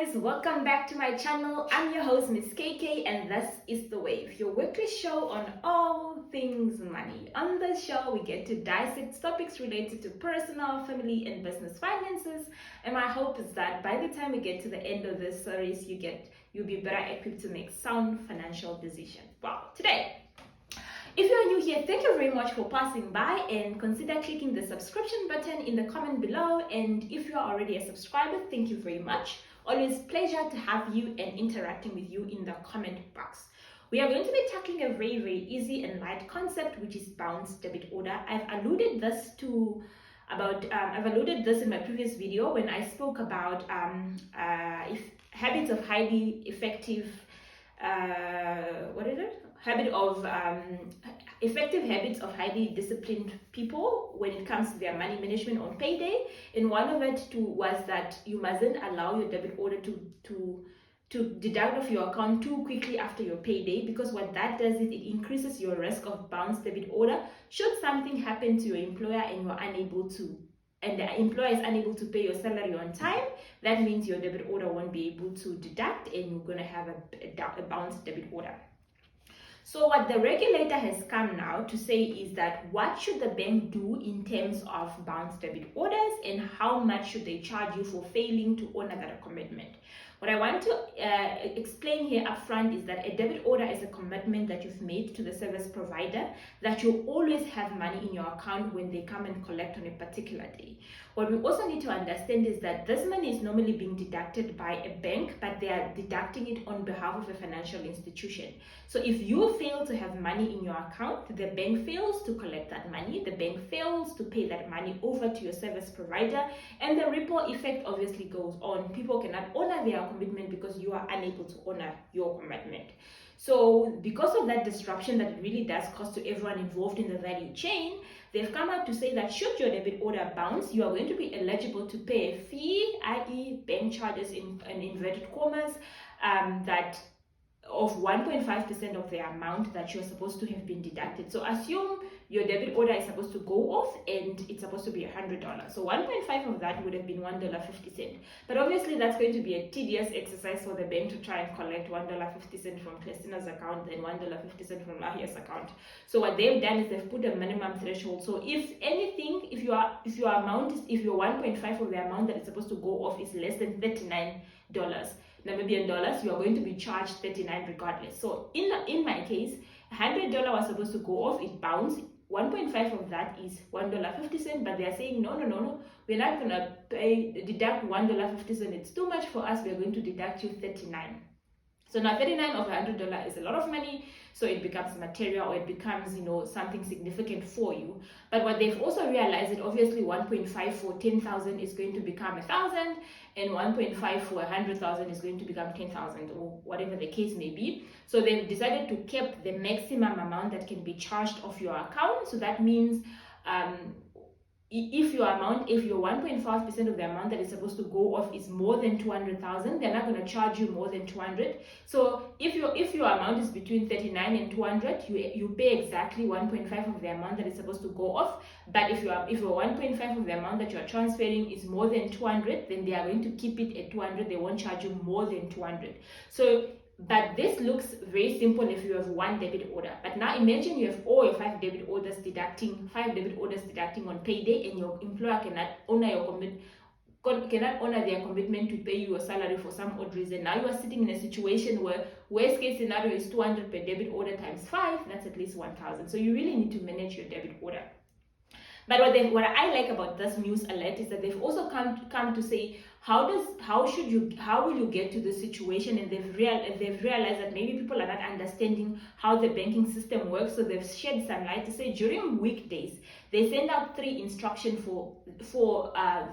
guys, welcome back to my channel. I'm your host Miss KK and this is The Wave, your weekly show on all things money. On this show we get to dissect topics related to personal, family and business finances, and my hope is that by the time we get to the end of this series you'll be better equipped to make sound financial decisions. Well, today, if you're new here, thank you very much for passing by and consider clicking the subscription button in the comment below. And if you're already a subscriber, thank you very much. Always pleasure to have you and interacting with you in the comment box. We are going to be tackling a very, very easy and light concept, which is bounce debit order. I've alluded this in my previous video when I spoke about habits of highly effective effective habits of highly disciplined people when it comes to their money management on payday. And one of it too was that you mustn't allow your debit order to deduct off your account too quickly after your payday, because what that does is it increases your risk of bounce debit order should something happen to your employer and the employer is unable to pay your salary on time. That means your debit order won't be able to deduct and you're going to have a bounce debit order. So what the regulator has come now to say is that what should the bank do in terms of bounce debit orders and how much should they charge you for failing to honor that commitment. What I want to explain here up front is that a debit order is a commitment that you've made to the service provider that you always have money in your account when they come and collect on a particular day. What we also need to understand is that this money is normally being deducted by a bank, but they are deducting it on behalf of a financial institution. So if you fail to have money in your account, the bank fails to collect that money, the bank fails to pay that money over to your service provider, and the ripple effect obviously goes on. People cannot honor their commitment because you are unable to honor your commitment. So because of that disruption that it really does cause to everyone involved in the value chain, they've come out to say that should your debit order bounce, you are going to be eligible to pay a fee, i.e. bank charges in inverted commas, that of 1.5% of the amount that you're supposed to have been deducted. So assume your debit order is supposed to go off and it's supposed to be $100. So 1.5 of that would have been $1.50. But obviously that's going to be a tedious exercise for the bank to try and collect $1.50 from Christina's account and $1.50 from Lahia's account. So what they've done is they've put a minimum threshold. So if anything, if your 1.5 of the amount that is supposed to go off is less than $39 Namibian dollars, you are going to be charged 39 regardless. So in my case, $100 was supposed to go off, it bounced. 1.5 of that is $1.50, but they are saying no, we're not going to deduct $1.50. It's too much for us. We're going to deduct you 39. So now 39 of $100 is a lot of money, so it becomes material, or it becomes, something significant for you. But what they've also realized is obviously 1.5 for 10,000 is going to become 1,000, and 1.5 for 100,000 is going to become 10,000, or whatever the case may be. So they've decided to keep the maximum amount that can be charged off your account. So that means if your 1.5% of the amount that is supposed to go off is more than 200,000, they're not going to charge you more than 200. So if your amount is between 39 and 200, you pay exactly 1.5 of the amount that is supposed to go off. But if your 1.5 of the amount that you are transferring is more than 200, then they are going to keep it at 200. They won't charge you more than 200. But this looks very simple if you have one debit order. But now imagine you have all your 5 debit orders deducting on payday, and your employer cannot honor their commitment to pay you your salary for some odd reason. Now you are sitting in a situation where worst case scenario is 200 per debit order times 5, that's at least 1,000. So you really need to manage your debit order. But what I like about this news alert is that they've also come to say how will you get to this situation, and they've realized that maybe people are not understanding how the banking system works. So they've shed some light to say during weekdays they send out 3 instructions for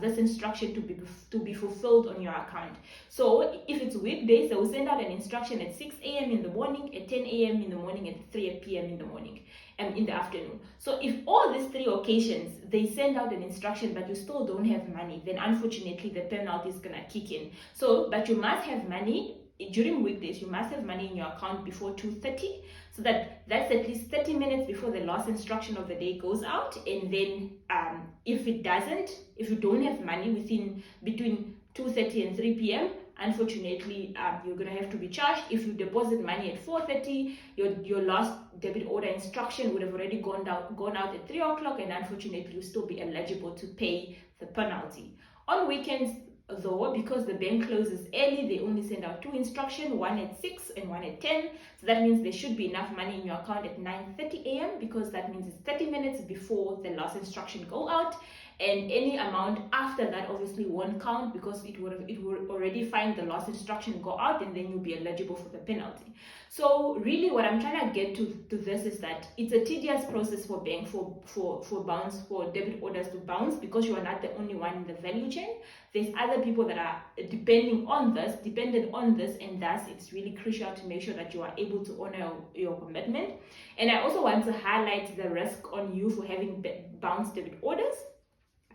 this instruction to be fulfilled on your account. So if it's weekdays, they will send out an instruction at 6 a.m. in the morning, at 10 a.m. in the morning, and 3 p.m. in the morning and in the afternoon. So if all these 3 occasions they send out an instruction but you still don't have money, then unfortunately the penalty is gonna kick in. So but you must have money during weekdays. You must have money in your account before 2:30, so that's at least 30 minutes before the last instruction of the day goes out. And then if you don't have money between 2:30 and 3 p.m., unfortunately, you're going to have to be charged. If you deposit money at 4:30, your last debit order instruction would have already gone out at 3 o'clock, and unfortunately, you'll still be eligible to pay the penalty. On weekends, though, because the bank closes early, they only send out 2 instructions, one at 6 and one at 10. So that means there should be enough money in your account at 9:30 a.m. because that means it's 30 minutes before the last instruction go out. And any amount after that obviously won't count because it would already find the last instruction go out, and then you'll be eligible for the penalty. So really what I'm trying to get to this is that it's a tedious process for bank for debit orders to bounce, because you are not the only one in the value chain. There's other people that are dependent on this, and thus it's really crucial to make sure that you are able to honor your commitment. And I also want to highlight the risk on you for having bounced debit orders.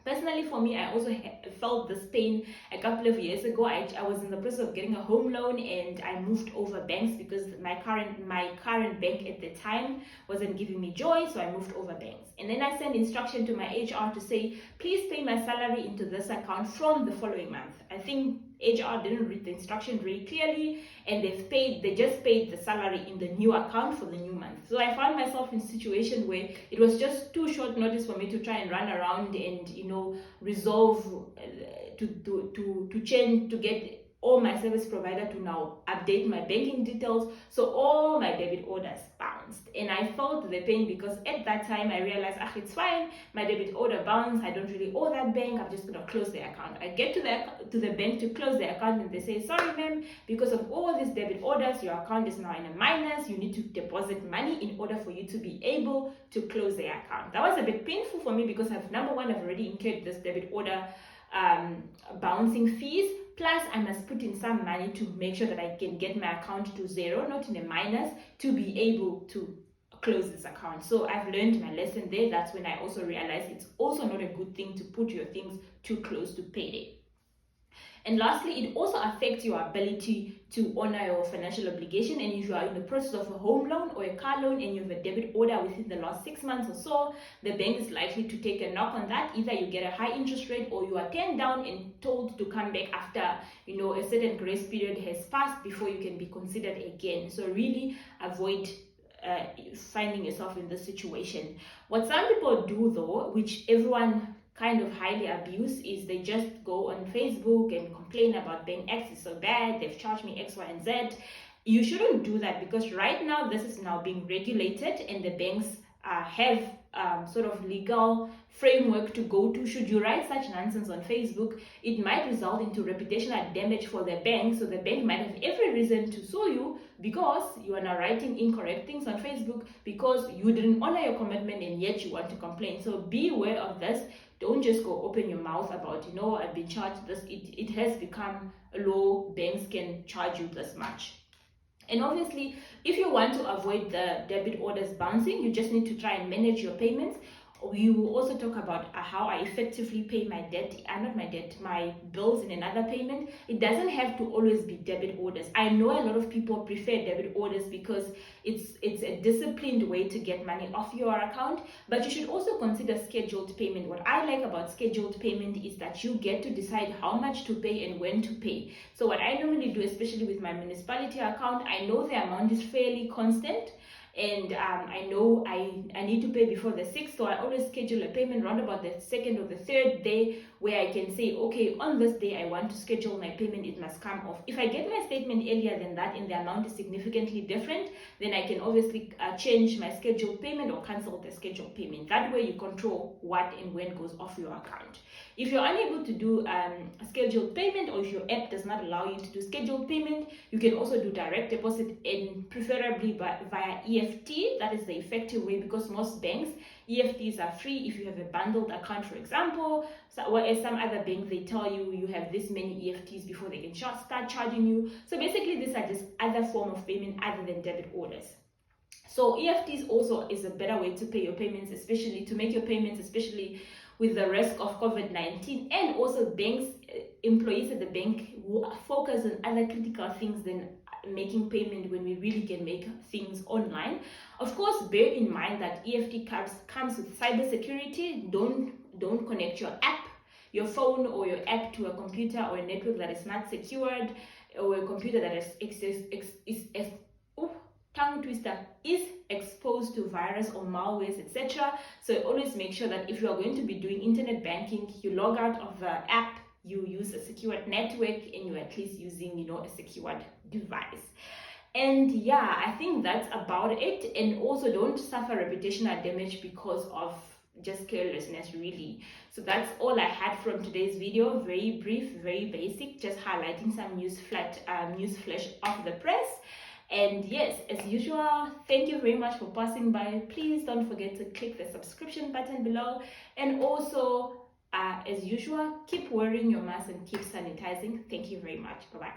Personally, for me, I also felt this pain a couple of years ago. I was in the process of getting a home loan, and I moved over banks because my current bank at the time wasn't giving me joy, so I moved over banks. And then I sent instruction to my HR to say, please pay my salary into this account from the following month. I think HR didn't read the instruction very clearly, and they just paid the salary in the new account for the new month. So I found myself in a situation where it was just too short notice for me to try and run around and resolve to change, to get all my service provider to now update my banking details. So all my debit orders bounced, and I felt the pain because at that time I realized, it's fine, my debit order bounced, I don't really owe that bank, I'm just gonna close the account. I get to the bank to close the account, and they say, sorry ma'am, because of all these debit orders, your account is now in a minus, you need to deposit money in order for you to be able to close the account. That was a bit painful for me because I've already incurred this debit order bouncing fees, plus I must put in some money to make sure that I can get my account to zero, not in a minus, to be able to close this account. So I've learned my lesson there. That's when I also realized it's also not a good thing to put your things too close to payday. And lastly, it also affects your ability to honor your financial obligation. And if you are in the process of a home loan or a car loan and you have a debit order within the last 6 months or so, the bank is likely to take a knock on that. Either you get a high interest rate, or you are turned down and told to come back after a certain grace period has passed before you can be considered again. So really avoid finding yourself in this situation. What some people do though, which everyone kind of highly abuse, is they just go on Facebook and complain about bank X is so bad, they've charged me X, Y, and Z. You shouldn't do that, because right now this is now being regulated, and the banks have sort of legal framework to go to. Should you write such nonsense on Facebook, it might result into reputational damage for the bank. So the bank might have every reason to sue you because you are now writing incorrect things on Facebook, because you didn't honor your commitment and yet you want to complain. So be aware of this. Don't just go open your mouth about, I've been charged this. It has become a law. Banks can charge you this much. And obviously, if you want to avoid the debit orders bouncing, you just need to try and manage your payments. We will also talk about how I effectively pay my my bills in another payment. It doesn't have to always be debit orders. I know a lot of people prefer debit orders because it's a disciplined way to get money off your account, but you should also consider scheduled payment. What I like about scheduled payment is that you get to decide how much to pay and when to pay. So what I normally do, especially with my municipality account, I know the amount is fairly constant, and I know I need to pay before the 6th, so I always schedule a payment around about the 2nd or the 3rd day, where I can say, okay, on this day I want to schedule my payment, it must come off. If I get my statement earlier than that and the amount is significantly different, then I can obviously change my scheduled payment or cancel the scheduled payment. That way you control what and when goes off your account. If you're unable to do a scheduled payment, or if your app does not allow you to do scheduled payment, you can also do direct deposit, and preferably via EFT. That is the effective way, because most banks, EFTs are free if you have a bundled account, for example. Whereas some other banks, they tell you have this many EFTs before they can start charging you. So basically, these are just other form of payment other than debit orders. So EFTs also is a better way to pay your payments, especially to make your payments, especially with the risk of COVID-19, and also banks, employees at the bank who focus on other critical things than making payment, when we really can make things online. Of course, bear in mind that EFT comes with cybersecurity. Don't connect your app your phone or your app to a computer or a network that is not secured, or a computer that tongue twister, is exposed to virus or malwares, etc. So always make sure that if you are going to be doing internet banking, you log out of the app, you use a secured network, and you're at least using, you know, a secured device. And yeah, I think that's about it. And also, don't suffer reputational damage because of just carelessness, really. So that's all I had from today's video. Very brief, very basic, just highlighting some news flash of the press. And yes, as usual, thank you very much for passing by. Please don't forget to click the subscription button below. And also, as usual, keep wearing your mask and keep sanitizing. Thank you very much. Bye-bye.